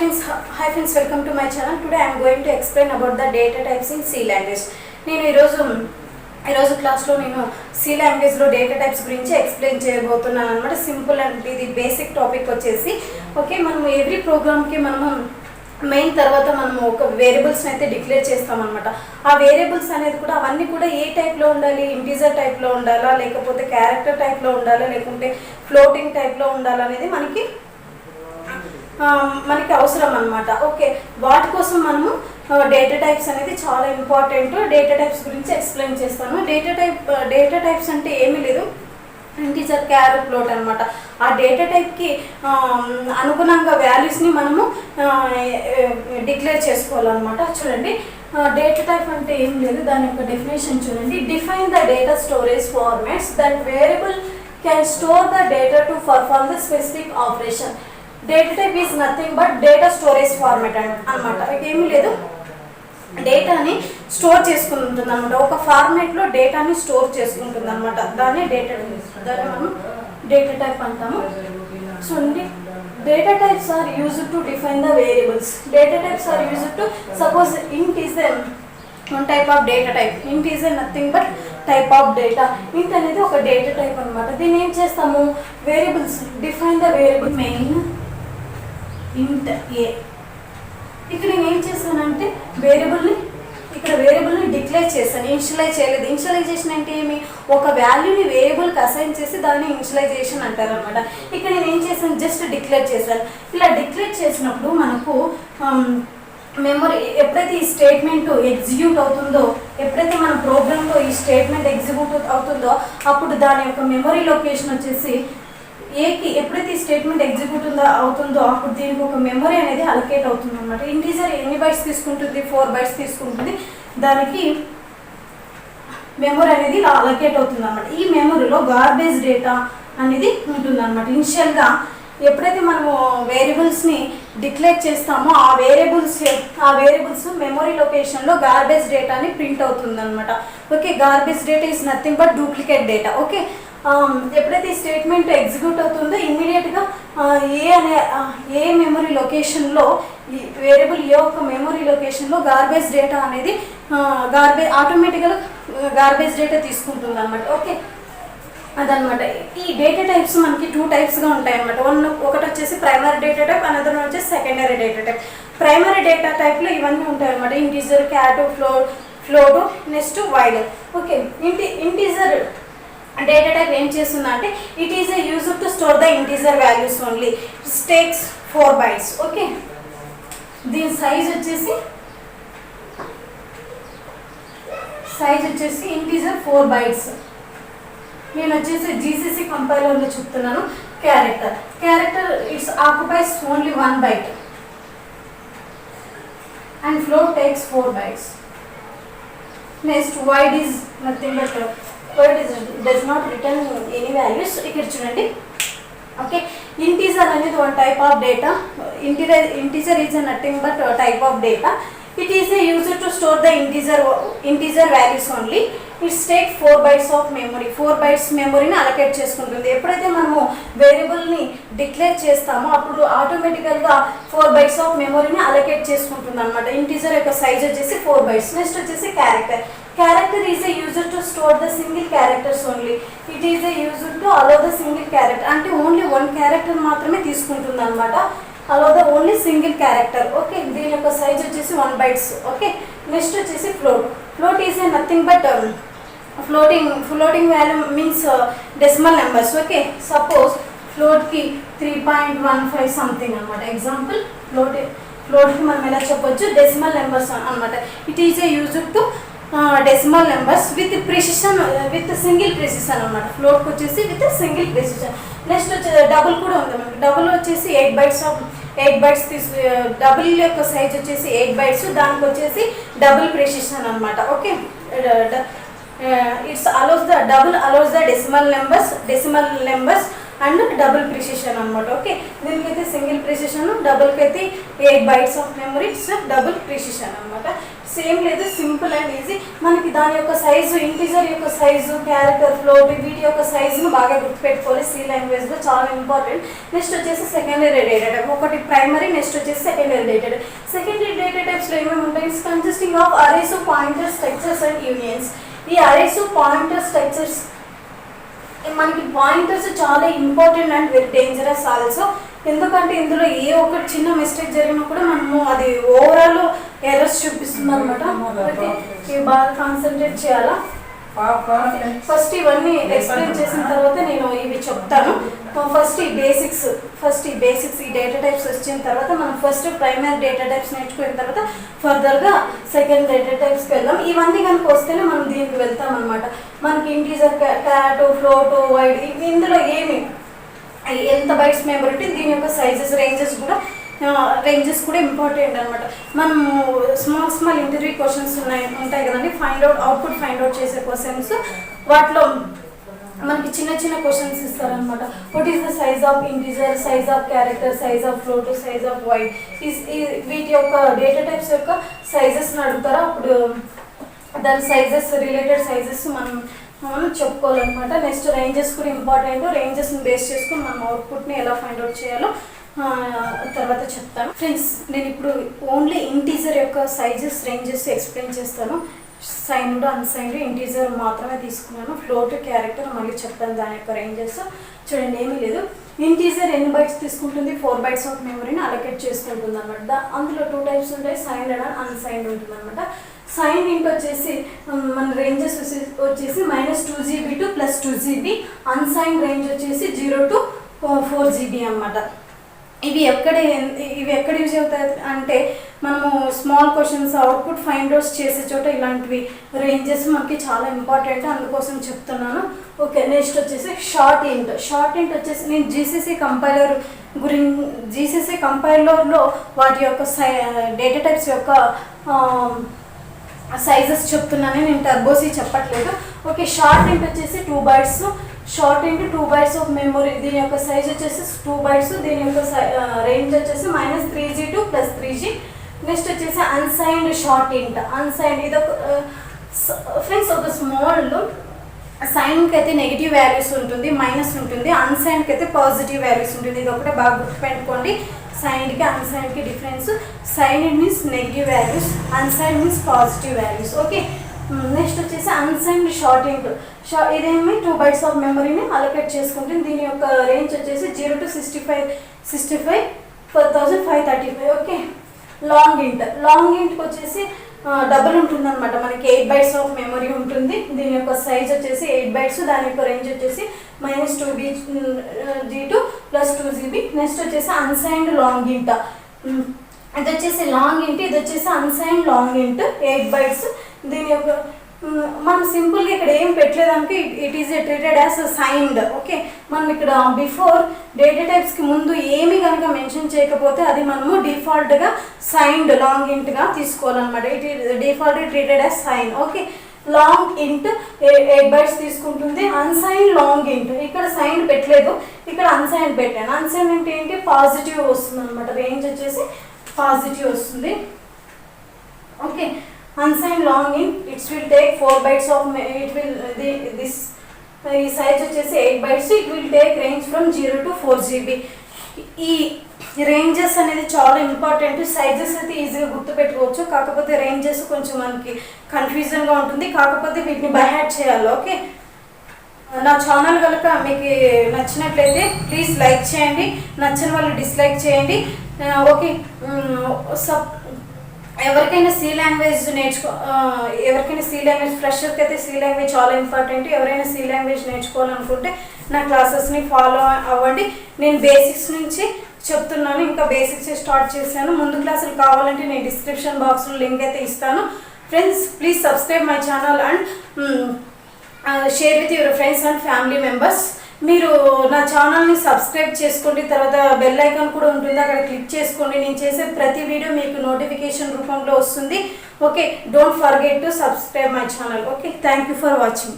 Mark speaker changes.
Speaker 1: Hi friends, welcome to my channel. Today I am going to explain about the data types in C language. నేను ఈరోజు క్లాస్లో నేను C లాంగ్వేజ్లో data types గురించి explain చేయబోతున్నాను అనమాట. సింపుల్ అండ్ ఇది బేసిక్ టాపిక్ వచ్చేసి ఓకే. మనం ఎవ్రీ ప్రోగ్రామ్కి మనము మెయిన్ తర్వాత మనము ఒక వేరియబుల్స్ని అయితే డిక్లేర్ చేస్తామన్నమాట. ఆ వేరియబుల్స్ అనేది కూడా అవన్నీ కూడా ఏ టైప్లో ఉండాలి, ఇంటీజర్ టైప్లో ఉండాలా, లేకపోతే క్యారెక్టర్ టైప్లో ఉండాలా, లేకుంటే ఫ్లోటింగ్ టైప్లో ఉండాలా అనేది మనకి అవసరం అనమాట. ఓకే, వాటి కోసం మనము డేటా టైప్స్ అనేది చాలా ఇంపార్టెంట్. డేటా టైప్స్ గురించి ఎక్స్ప్లెయిన్ చేస్తాను. డేటా టైప్స్ అంటే ఏమీ లేదు, ఇంటీజర్, క్యార్, ఫ్లోట్ అనమాట. ఆ డేటా టైప్కి అనుగుణంగా వాల్యూస్ని మనము డిక్లేర్ చేసుకోవాలన్నమాట. చూడండి, డేటా టైప్ అంటే ఏం లేదు, దాని యొక్క డెఫినేషన్ చూడండి. Define the data storage formats that variable can store the data to perform the specific operation. Data type is nothing but data storage format అనమాట. ఏమీ లేదు, డేటాని స్టోర్ చేసుకుంటుంది అనమాట. ఒక ఫార్మాట్లో డేటాని స్టోర్ చేసుకుంటుంది అనమాట. దాన్ని మనం డేటా టైప్ అంటాము. చూడండి, data types are used to define the variables. Data types are used to suppose int is one type of data type. Int is nothing but type of data. Int అనేది ఒక data type అనమాట. దీన్ని ఏం చేస్తాము, variables define the variable main int A. ఇక్కడ నేను ఏం చేశానంటే వేరియబుల్ని డిక్లేర్ చేశాను, ఇనిషియలైజ్ చేయలేదు. ఇనిషియలైజేషన్ అంటే ఏమి, ఒక వాల్యూని వేరియబుల్కి అసైన్ చేసి దాన్ని ఇనిషియలైజేషన్ అంటారు అనమాట. ఇక్కడ నేను ఏం చేశాను, జస్ట్ డిక్లేర్ చేశాను. ఇలా డిక్లేర్ చేసినప్పుడు మనకు మెమరీ ఎప్పుడైతే ఈ స్టేట్మెంట్ ఎగ్జిక్యూట్ అవుతుందో, ఎప్పుడైతే మన ప్రోగ్రాంలో ఈ స్టేట్మెంట్ ఎగ్జిక్యూట్ అవుతుందో అప్పుడు దాని యొక్క మెమరీ లొకేషన్ వచ్చేసి ఏకి ఎప్పుడైతే ఈ స్టేట్మెంట్ ఎగ్జిక్యూట్ అవుతుందో అప్పుడు దీనికి ఒక మెమరీ అనేది అలొకేట్ అవుతుంది అనమాట. ఇంటీజర్ ఎన్ని బైట్స్ తీసుకుంటుంది, 4 బైట్స్ తీసుకుంటుంది. దానికి మెమరీ అనేది ఇలా అలొకేట్ అవుతుంది అనమాట. ఈ మెమరీలో గార్బేజ్ డేటా అనేది ఉంటుంది అనమాట. ఇనిషియల్గా ఎప్పుడైతే మనము వేరియబుల్స్ని డిక్లేర్ చేస్తామో ఆ వేరియబుల్స్ మెమరీ లొకేషన్లో గార్బేజ్ డేటాని ప్రింట్ అవుతుంది అనమాట. Okay, garbage data is nothing but duplicate data. Okay, ఎప్పుడైతే ఈ స్టేట్మెంట్ ఎగ్జిక్యూట్ అవుతుందో ఇమ్మీడియట్గా ఏ మెమరీ లొకేషన్లో ఈ వేరియబుల్ ఏ ఒక మెమరీ లొకేషన్లో గార్బేజ్ డేటా అనేది ఆటోమేటిక్గా గార్బేజ్ డేటా తీసుకుంటుంది అనమాట. ఓకే, అదనమాట. ఈ డేటా టైప్స్ మనకి 2 టైప్స్గా ఉంటాయి అనమాట. ఒకటి వచ్చేసి ప్రైమరీ డేటా టైప్, అనదర్ వచ్చేసి secondary data type. Primary data టైప్లో ఇవన్నీ ఉంటాయి అనమాట. ఇంటీజర్, క్యాట్, float, next void. Okay, integer data type ఏం చేస్తుందా అంటే it is used to store the integer values only. It takes 4 bytes. Okay, దీని సైజ్ వచ్చేసి ఇంటీజర్ 4 బైట్స్. నేను వచ్చేసి జీసీసీ కంపైలర్లో చెప్తున్నాను. Character it's occupies only 1 byte and float takes 4 bytes. Next void is nothing but does not return any values. ఇక్కడ చూడండి. Okay, integer అనేది one type of data. Integer is nothing but type of data. It is used to store the integer values only. It's take 4 bytes of memory. 4 bytes మెమరీని allocate చేసుకుంటుంది. ఎప్పుడైతే మనము వేరియబుల్ని declare చేస్తామో అప్పుడు ఆటోమేటికల్గా 4 బైట్స్ ఆఫ్ మెమరీని అలొకేట్ చేసుకుంటుంది అనమాట. ఇంటీజర్ యొక్క సైజ్ వచ్చేసి 4 బైట్స్. నెక్స్ట్ వచ్చేసి character is used to store the single characters only. It is used to allow the single character. అంటే ఓన్లీ 1 క్యారెక్టర్ మాత్రమే తీసుకుంటుంది అనమాట. Allow the only single character. Okay, దీని యొక్క సైజ్ వచ్చేసి 1 బైట్స్. ఓకే, నెక్స్ట్ వచ్చేసి float is nothing but floating value means decimal numbers. Okay, suppose ఫ్లోట్కి 3.15 something అనమాట. ఎగ్జాంపుల్, ఫ్లోట్కి మనం ఎలా చెప్పొచ్చు, డెసిమల్ నెంబర్స్ అనమాట. It is used to decimal numbers with single precision అనమాట. ఫ్లోట్కి వచ్చేసి విత్ సింగిల్ ప్రిసిషన్. నెక్స్ట్ వచ్చేసి డబుల్ కూడా ఉంది మనకి. డబుల్ వచ్చేసి 8 బైట్స్ డబుల్ యొక్క సైజ్ వచ్చేసి 8 బైట్స్. దానికి వచ్చేసి డబుల్ ప్రిసిషన్ అనమాట. Okay, it's double allows the decimal numbers and double precision అనమాట. ఓకే, దీనికైతే సింగిల్ ప్రిసిషన్, డబుల్కి అయితే 8 bytes of memory, it's double precision అనమాట. సేమ్ లేదు, సింపుల్ అండ్ ఈజీ. మనకి దాని యొక్క సైజు, ఇంటీజర్ యొక్క సైజు, క్యారెక్టర్, ఫ్లోట్, వీటి యొక్క సైజును బాగా గుర్తుపెట్టుకోవాలి. సి లాంగ్వేజ్లో చాలా ఇంపార్టెంట్. నెక్స్ట్ వచ్చేసి సెకండరీ డేటా టైప్. ఒకటి ప్రైమరీ, నెక్స్ట్ వచ్చేసి secondary data type. Secondary data టైప్స్లో ఏమేమి ఉంటాయి? It's consisting of arrays, pointers, structures and unions. ఈ అరేస్, పాయింటర్స్, స్ట్రక్చర్స్, మనకి పాయింటర్స్ చాలా important and very dangerous also. ఎందుకంటే ఇందులో ఏ ఒక్కటి చిన్న మిస్టేక్ జరిగినా కూడా మనము అది ఓవరాల్ ఎర్రర్స్ చూపిస్తుంది అనమాట. ఇవి బాగా కాన్సన్ట్రేట్ చేయాలా. ఫస్ట్ ఇవన్నీ ఎక్స్ప్లెయిన్ చేసిన తర్వాత నేను ఇవి చెప్తాను. ఫస్ట్ ఈ బేసిక్స్ ఈ డేటా టైప్స్ వచ్చిన తర్వాత మనం ఫస్ట్ ప్రైమరీ డేటా టైప్స్ నేర్చుకున్న తర్వాత ఫర్దర్గా సెకండ్ డేటా టైప్స్కి వెళ్దాం. ఇవన్నీ కనుక వస్తేనే మనం దీనికి వెళ్తాం అనమాట. మనకి ఇంటీజర్, క్యాట్, ఫ్లోట్, వైడ్, ఇందులో ఏమి ఎంత బైట్స్ మెమరీ, దీని యొక్క సైజెస్, రేంజెస్ కూడా ఇంపార్టెంట్ అనమాట. మనము స్మాల్ ఇంటర్వ్యూ క్వశ్చన్స్ ఉంటాయి కదండి, అవుట్పుట్ ఫైండ్ అవుట్ చేసే క్వశ్చన్స్. వాటిలో మనకి చిన్న క్వశ్చన్స్ ఇస్తారనమాట. What is the size of integer, size of character, size of float, size of wide, వీటి యొక్క డేటా టైప్స్ యొక్క సైజెస్ని అడుగుతారా. అప్పుడు దాని సైజెస్, రిలేటెడ్ సైజెస్ మనం చెప్పుకోవాలన్నమాట. నెక్స్ట్ రేంజెస్ కూడా ఇంపార్టెంట్. రేంజెస్ని బేస్ చేసుకుని మనం అవుట్పుట్ని ఎలా ఫైండ్ అవుట్ చేయాలో తర్వాత చెప్తాను. ఫ్రెండ్స్, నేను ఇప్పుడు ఓన్లీ ఇంటీజర్ యొక్క సైజెస్, రేంజెస్ ఎక్స్ప్లెయిన్ చేస్తాను. సైన్డ్, అన్సైన్డ్, ఇంటీజర్ మాత్రమే తీసుకున్నాను. ఫ్లోట్, క్యారెక్టర్ మళ్ళీ చెప్తాను దాని యొక్క రేంజెస్. చూడండి, ఏమీ లేదు. ఇంటీజర్ ఎన్ని బైట్స్ తీసుకుంటుంది? 4 bytes ఆఫ్ మెమరీని అలొకేట్ చేసుకుంటుంది అనమాట. అందులో 2 types ఉంటాయి, సైన్డ్ అండ్ అన్సైన్డ్ ఉంటుంది అనమాట. సైన్ ఇంట్ వచ్చేసి మన రేంజెస్ వచ్చేసి -2 GB to +2 GB. అన్సైన్ రేంజ్ వచ్చేసి 0 to 4 GB అనమాట. ఇవి ఎక్కడ యూజ్ అవుతాయి అంటే మనము small questions, output find outs చేసే చోట ఇలాంటివి రేంజెస్ మనకి చాలా ఇంపార్టెంట్, అందుకోసం చెప్తున్నాను. ఓకే, నెక్స్ట్ వచ్చేసి షార్ట్ ఇంట్ వచ్చేసి నేను జీసీసీ కంపైలర్లో వాటి యొక్క డేటా టైప్స్ యొక్క సైజెస్ చెప్తున్నాను, నేను టర్బోసీ చెప్పట్లేదు. ఓకే, షార్ట్ ఇంట్ వచ్చేసి 2 bytes. Short into 2 bytes of memory, దీని యొక్క సైజ్ వచ్చేసి 2 bytes, దీని యొక్క రేంజ్ వచ్చేసి -3G to +3G. నెక్స్ట్ వచ్చేసి అన్సైన్డ్ షార్ట్ ఇంట్. అన్సైన్డ్ ఇదొక ఫ్రెండ్స్, ఒక స్మాల్ సైన్కి అయితే నెగిటివ్ వాల్యూస్ ఉంటుంది, మైనస్ ఉంటుంది. అన్సైన్కి అయితే పాజిటివ్ వాల్యూస్ ఉంటుంది. ఇది ఒకటే బాగా గుర్తుపెట్టుకోండి. సైన్డ్కి అన్సైన్డ్కి difference. Signed means negative values, unsigned means positive values. Okay, next వచ్చేసి అన్సైన్డ్ షార్ట్ ఇంట్. ఇదేమి 2 bytes ఆఫ్ మెమరీని అలొకేట్ చేసుకుంటుంది. దీని యొక్క రేంజ్ వచ్చేసి 0 to 65,535. ఓకే, లాంగ్ ఇంట్కి వచ్చేసి డబుల్ ఉంటుంది అనమాట. మనకి 8 bytes ఆఫ్ మెమరీ ఉంటుంది. దీని యొక్క సైజ్ వచ్చేసి 8 bytes, దాని యొక్క రేంజ్ వచ్చేసి -2G to +2 GB. నెక్స్ట్ వచ్చేసి అన్సైన్డ్ లాంగ్ ఇంట్. ఇది వచ్చేసి లాంగ్ ఇంట్, ఇది వచ్చేసి అన్సైన్డ్ లాంగ్ ఇంట్, 8 bytes. దీని యొక్క మనం సింపుల్గా ఇక్కడ ఏం పెట్టలేదానికి it is treated as signed. Okay, మనం ఇక్కడ బిఫోర్ డేటా టైప్స్కి ముందు ఏమి కనుక మెన్షన్ చేయకపోతే అది మనము డిఫాల్ట్గా సైన్డ్ లాంగ్ ఇంట్గా తీసుకోవాలన్నమాట. It is default treated as sign. Okay, long int 8 bytes తీసుకుంటుంది. అన్సైన్ లాంగ్ ఇంట్, ఇక్కడ సైన్ పెట్టలేదు, ఇక్కడ అన్సైన్ పెట్టాను. అన్సైన్ అంటే ఏంటి? పాజిటివ్ వస్తుంది అనమాట. రేంజ్ వచ్చేసి పాజిటివ్ వస్తుంది. ఓకే, అన్సైన్ లాంగ్ ఇంట్, it's will take 4 bytes of this. ఈ సైజ్ వచ్చేసి 8 bytes. It will take range from 0 to 4 GB. ఈ రేంజెస్ అనేది చాలా ఇంపార్టెంట్. సైజెస్ అయితే ఈజీగా గుర్తుపెట్టుకోవచ్చు, కాకపోతే రేంజెస్ కొంచెం మనకి కన్ఫ్యూజన్గా ఉంటుంది, కాకపోతే వీటిని బై హ్యాట్ చేయాలి. ఓకే, నా ఛానల్ కనుక మీకు నచ్చినట్లయితే ప్లీజ్ లైక్ చేయండి, నచ్చని వాళ్ళు డిస్లైక్ చేయండి. ఓకే, ఎవరికైనా సి లాంగ్వేజ్ ఫ్రెషర్కి అయితే సి లాంగ్వేజ్ చాలా ఇంపార్టెంట్. ఎవరైనా సి లాంగ్వేజ్ నేర్చుకోవాలనుకుంటే నా క్లాసెస్ని ఫాలో అవ్వండి. నేను బేసిక్స్ నుంచి చెప్తున్నాను, ఇంకా బేసిక్స్ స్టార్ట్ చేశాను. ముందు క్లాసులు కావాలంటే నేను డిస్క్రిప్షన్ బాక్స్లో లింక్ అయితే ఇస్తాను. Friends, please subscribe my channel and share with your friends and family members. మీరు నా ఛానల్ని సబ్స్క్రైబ్ చేసుకోండి, తర్వాత బెల్ ఐకాన్ కూడా ఉంటుంది, అక్కడ క్లిక్ చేసుకోండి. నేను చేసే ప్రతి వీడియో మీకు నోటిఫికేషన్ రూపంలో వస్తుంది. Okay, don't forget to subscribe my channel. Okay, thank you for watching.